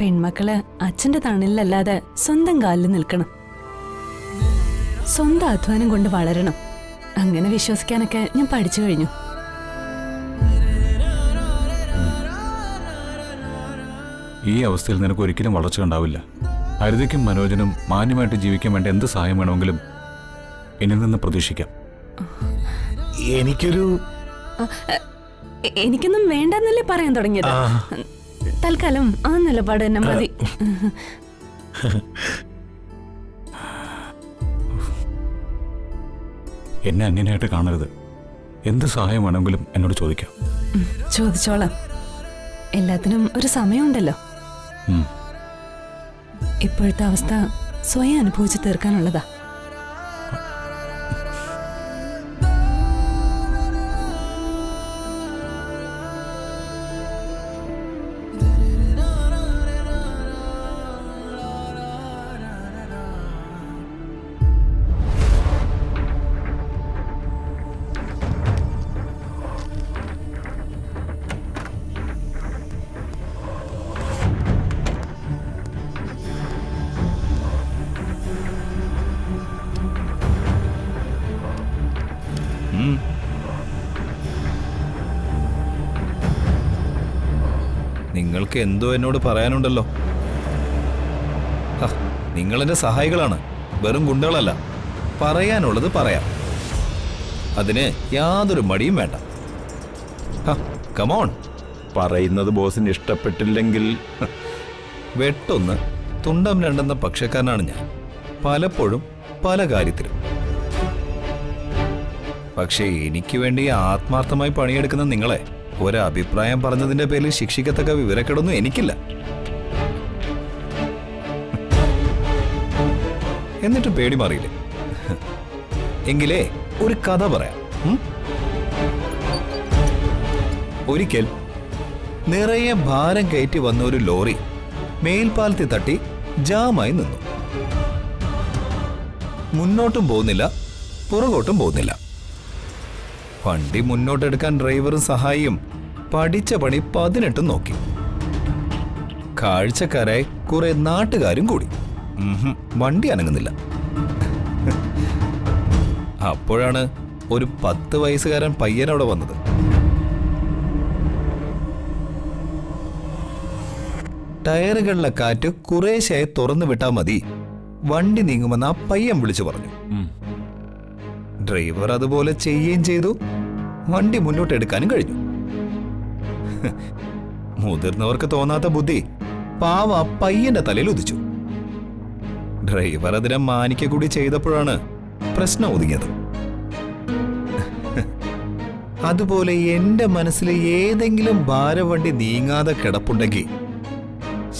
പെൺമക്കള് അച്ഛന്റെ തണലിലല്ലാതെ സ്വന്തം കാലിൽ നിൽക്കണം, സ്വന്തം അധ്വാനം കൊണ്ട് വളരണം. അങ്ങനെ വിശ്വസിക്കാനൊക്കെ ഞാൻ പഠിച്ചു കഴിഞ്ഞു. ഈ അവസ്ഥയിൽ നിനക്ക് ഒരിക്കലും വളർച്ച ഉണ്ടാവില്ല. ഹരിതയ്ക്കും മനോജനും മാന്യമായിട്ട് ജീവിക്കാൻ വേണ്ട എന്ത് സഹായം വേണമെങ്കിലും എന്നിൽ നിന്ന് പ്രതീക്ഷിക്കാം. എനിക്കൊന്നും വേണ്ടെന്നല്ലേ പറയാൻ തുടങ്ങിയത്. തൽക്കാലം ആ നിലപാട് തന്നെ മതി. എന്നെ അന്യനായിട്ട് കാണരുത്. എന്ത് സഹായം വേണമെങ്കിലും എന്നോട് ചോദിക്കാം. ചോദിച്ചോളാം. എല്ലാത്തിനും ഒരു സമയമുണ്ടല്ലോ. ഇപ്പോഴത്തെ അവസ്ഥ സ്വയം അനുഭവിച്ച് തീർക്കാനുള്ളതാ. നിങ്ങൾക്ക് എന്തോ എന്നോട് പറയാനുണ്ടല്ലോ. നിങ്ങളെന്റെ സഹായികളാണ്, വെറും ഗുണ്ടകളല്ല. പറയാനുള്ളത് പറയാം, അതിന് യാതൊരു മടിയും വേണ്ട. കമോൺ. പറയുന്നത് ബോസിന് ഇഷ്ടപ്പെട്ടില്ലെങ്കിൽ വെട്ടൊന്ന് തുണ്ടം രണ്ടെന്ന പക്ഷക്കാരനാണ് ഞാൻ, പലപ്പോഴും പല കാര്യത്തിലും. പക്ഷേ എനിക്ക് വേണ്ടി ആത്മാർത്ഥമായി പണിയെടുക്കുന്ന നിങ്ങളെ ഒരഭിപ്രായം പറഞ്ഞതിന്റെ പേരിൽ ശിക്ഷിക്കത്തക്ക വിവരക്കേടൊന്നും എനിക്കില്ല. എന്നിട്ട് പേടി മാറിയില്ലേ? എങ്കിലേ ഒരു കഥ പറയാം. ഒരിക്കൽ നിറയെ ഭാരം കയറ്റി വന്ന ഒരു ലോറി മേൽപ്പാലത്തിൽ തട്ടി ജാമായി നിന്നു. മുന്നോട്ടും പോകുന്നില്ല, പുറകോട്ടും പോകുന്നില്ല. വണ്ടി മുന്നോട്ടെടുക്കാൻ ഡ്രൈവറും സഹായിയും പഠിച്ച പണി 18 നോക്കി. കാഴ്ചക്കാരായി കുറെ നാട്ടുകാരും കൂടി. വണ്ടി അനങ്ങുന്നില്ല. അപ്പോഴാണ് ഒരു 10 വയസ്സുകാരൻ പയ്യൻ അവിടെ വന്നത്. ടയറുകളിലെ കാറ്റ് കുറേശ്ശായി തുറന്നു വിട്ടാൽ മതി, വണ്ടി നീങ്ങുമെന്ന് ആ പയ്യൻ വിളിച്ചു പറഞ്ഞു. ഡ്രൈവർ അതുപോലെ ചെയ്യുകയും ചെയ്തു. വണ്ടി മുന്നോട്ടെടുക്കാനും കഴിഞ്ഞു. മുതിർന്നവർക്ക് തോന്നാത്ത ബുദ്ധി പാവ പയ്യന്റെ തലയിൽ ഉദിച്ചു. ഡ്രൈവർ അതിനെ മാനിക്ക കൂടി ചെയ്തപ്പോഴാണ് പ്രശ്നം ഒതുങ്ങിയത്. അതുപോലെ എന്റെ മനസ്സിൽ ഏതെങ്കിലും ഭാരവണ്ടി നീങ്ങാതെ കിടപ്പുണ്ടെങ്കിൽ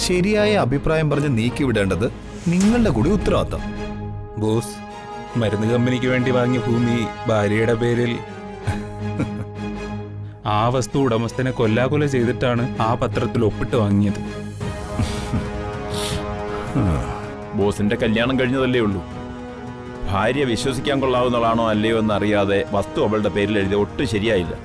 ശരിയായ അഭിപ്രായം പറഞ്ഞ് നീക്കിവിടേണ്ടത് നിങ്ങളുടെ കൂടി ഉത്തരവാദിത്തം. ബോസ്, മരുന്ന് കമ്പനിക്ക് വേണ്ടി വാങ്ങിയ ഭൂമി ഭാര്യയുടെ പേരിൽ. ആ വസ്തു ഉടമസ്ഥനെ കൊല്ലാകൊല ചെയ്തിട്ടാണ് ആ പത്രത്തിൽ ഒപ്പിട്ട് വാങ്ങിയത്. ബോസിന്റെ കല്യാണം കഴിഞ്ഞതല്ലേ ഉള്ളൂ. ഭാര്യ വിശ്വസിക്കാൻ കൊള്ളാവുന്നതാണോ അല്ലയോ എന്നറിയാതെ വസ്തു അവളുടെ പേരിൽ എഴുതി ഒട്ടും ശരിയായില്ല.